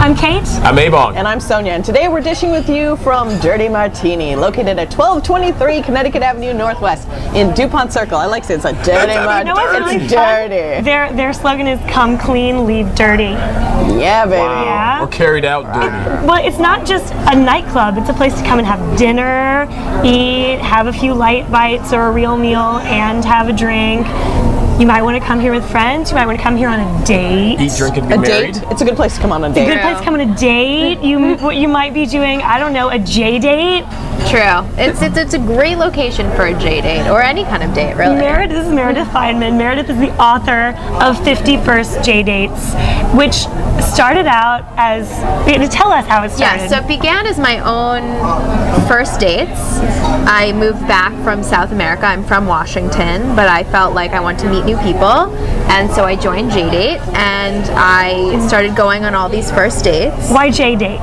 I'm Kate. I'm Ebong. And I'm Sonya. And today we're dishing with you from Dirty Martini, located at 1223 Connecticut Avenue Northwest in DuPont Circle. I like to say it's a dirty Martini. You know what's really it's dirty. Their slogan is "Come clean, leave dirty." Yeah, baby. Wow. Yeah. Or carried out dirty. Well, it's not just a nightclub. It's a place to come and have dinner, eat, have a few light bites or a real meal, and have a drink. You might want to come here with friends. You might want to come here on a date. Eat, drink, and be A married. date? It's a good place to come on a date. Good place to come on a date. What you might be doing, I don't know, a J date. True. It's a great location for a J date or any kind of date, really. This is Meredith Fineman. Meredith is the author of 50 First J Dates, which started out as, tell us how it started. Yeah, so it began as my own first dates. I moved back from South America. I'm from Washington, but I felt like I wanted to meet new people, and so I joined J Date, and I started going on all these first dates. Why J Date?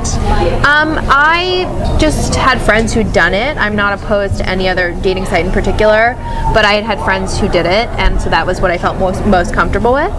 I just had friends who'd done it. I'm not opposed to any other dating site in particular, but I had friends who did it, and so that was what I felt most comfortable with.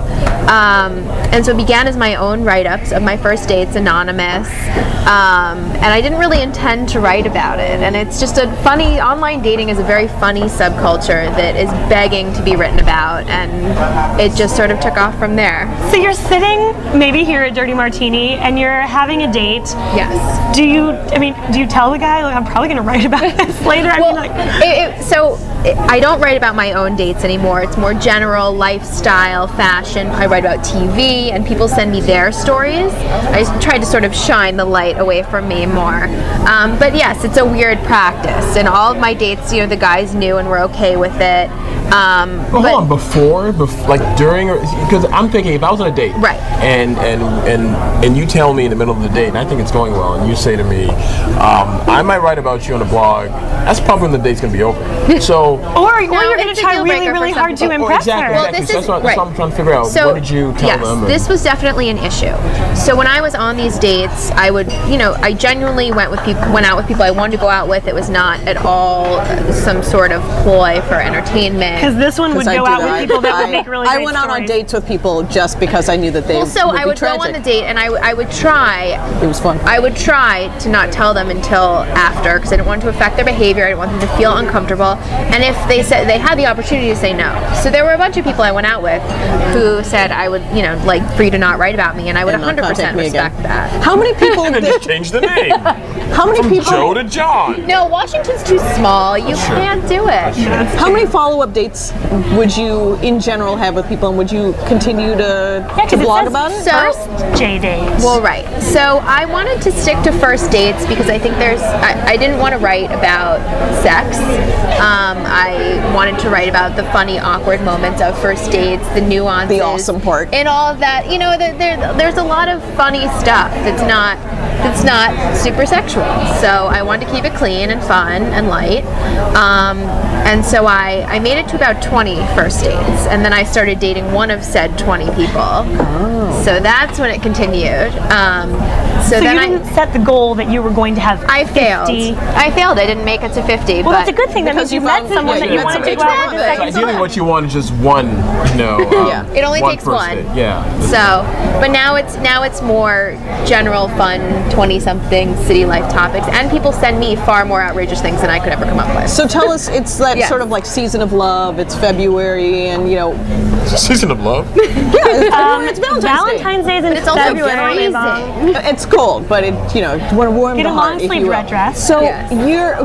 And so it began as my own write-ups of my first dates, anonymous, and I didn't really intend to write about it. And it's just a funny, online dating is a very funny subculture that is begging to be written about, and it just sort of took off from there. So you're sitting maybe here at Dirty Martini and you're having a date. Yes. Do you tell the guy, like, I'm probably going to write about this later? I don't write about my own dates anymore. It's more general lifestyle, fashion. I write about TV, and people send me their stories. I try to sort of shine the light away from me more. But yes, it's a weird practice. And all of my dates, the guys knew and were okay with it. Hold on, before, like during, because I'm thinking if I was on a date, right, and you tell me in the middle of the date, and I think it's going well, and you say to me, I might write about you on a blog. That's probably when the date's gonna be over. So, or you're going to try really hard to impress her. Well, that's what I'm trying to figure out. So, what did you tell them? This was definitely an issue. So when I was on these dates, I would, I genuinely went out with people I wanted to go out with. It was not at all some sort of ploy for entertainment. Because this one would go out with people that would make really great I went out on stories. dates with people just because I knew that they so would I would be tragic. go on the date, and I would try. It was fun. I would try to not tell them until after, because I didn't want to affect their behavior. I didn't want them to feel uncomfortable. And if they said they had the opportunity to say no, so there were a bunch of people I went out with who said I would, like for you to not write about me, and I would 100% respect that. How many people? And then just change the name. How many people? Joe to John. No, Washington's too small. You can't do it. How many follow-up dates would you, in general, have with people, and would you continue to blog about it? First J dates. Well, right. So I wanted to stick to first dates because I think I didn't want to write about sex. I wanted to write about the funny, awkward moments of first dates, the nuances, the awesome part, and all of that. There's a lot of funny stuff that's not super sexual. So I wanted to keep it clean and fun and light. And so I made it to about 20 first dates, and then I started dating one of said 20 people. Oh. So that's when it continued. So then you didn't set the goal that you were going to have 50. I failed. I didn't make it to 50. Well, that's a good thing. That means you met someone that you wanted to go out with. So ideally, what you want is just one. It only takes one. Yeah. So, but now it's more general, fun, 20-something city life topics, and people send me far more outrageous things than I could ever come up with. So tell us, it's that sort of like season of love. It's February, and season of love. Yeah, it's Valentine's Day. Is in February. It's cold, but it want to warm Get the a heart. long sleeve red dress. So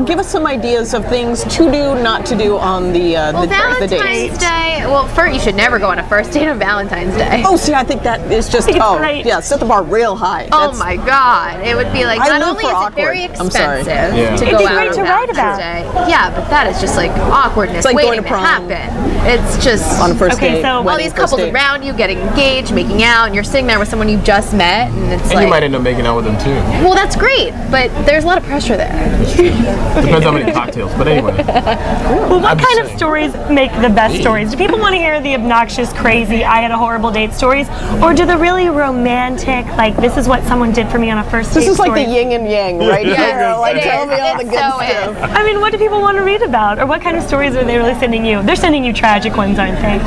give us some ideas of things to do, not to do on the Valentine's dates. Day. Well, first you should never go on a first date on Valentine's Day. Oh, see, I think that is just great. Yeah, set the bar real high. Oh my God, it would be like not only is it very expensive to go out on Valentine's Day. Yeah, but that is just like awkwardness. It's like waiting going to prom. Happen. It's just on a first date. So all these couples around you getting engaged, making out, and you're sitting there with someone you just met, and it's you might end up making out with them too. Well, that's great, but there's a lot of pressure there. Depends how many cocktails, but anyway. Well, what kind of stories make the best stories? Do people want to hear the obnoxious, crazy, I had a horrible date stories, or do the really romantic, like this is what someone did for me on a first date? This is like stories? the yin and yang, right here. Like tell me all the good stuff. I mean, what do people want to read about, or what kind of stories are they really sending you? They're sending you tragic ones, aren't they?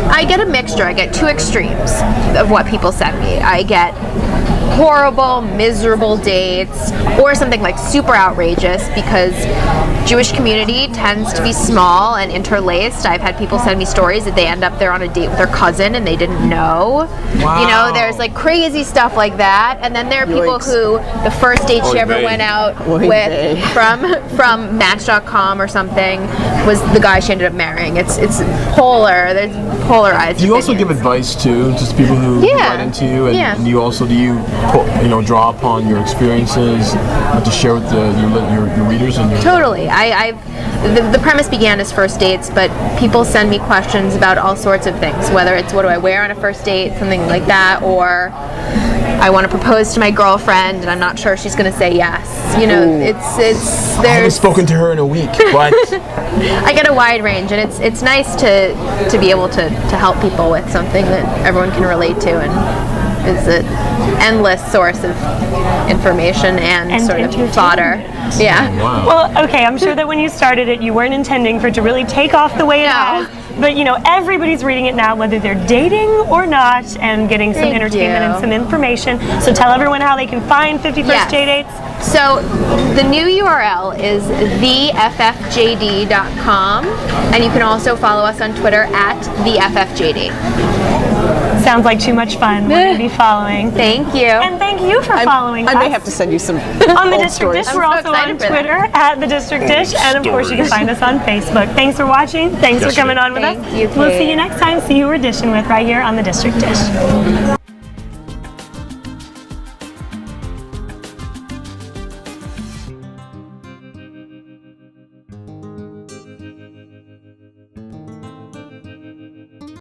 I get a mixture. I get two extremes of what people send me. I get horrible, miserable dates, or something like super outrageous, because Jewish community tends to be small and interlaced. I've had people send me stories that they end up there on a date with their cousin and they didn't know. Wow. You know, there's like crazy stuff like that. And then there are people Yikes. who the first date she Oy ever vey. went out Oy with vey. from Match.com or something was the guy she ended up marrying. It's polar. There's polarized. Do you also give opinions. advice to just people who Yeah. write into you, and, Yeah. and you also do you draw upon your experiences to share with your readers and your Totally. The premise began as first dates, but people send me questions about all sorts of things, whether it's what do I wear on a first date, something like that, or I want to propose to my girlfriend and I'm not sure she's going to say yes. You know, it's I haven't there's spoken to her in a week. What? I get a wide range, and it's nice to be able to help people with something that everyone can relate to, and is an endless source of information and sort of entertainment. fodder. Yeah. Wow. Well, okay, I'm sure that when you started it, you weren't intending for it to really take off the way it No. has. But you know, everybody's reading it now, whether they're dating or not, and getting some Thank entertainment you. and some information. So tell everyone how they can find 51st Yes. J Dates. So the new URL is theffjd.com, and you can also follow us on Twitter at theffjd. Sounds like too much fun. We're going to be following. Thank you. And thank you for following I us. may have to send you some On the old District stories. Dish, we're I'm so also on excited for that. Twitter at the District Dish, and of course you can find us on Facebook. Thanks for watching. Thanks for Yes, coming ma'am. on with Thank us. you, We'll see Kate. you next time. See who we're dishing with right here on the District Dish.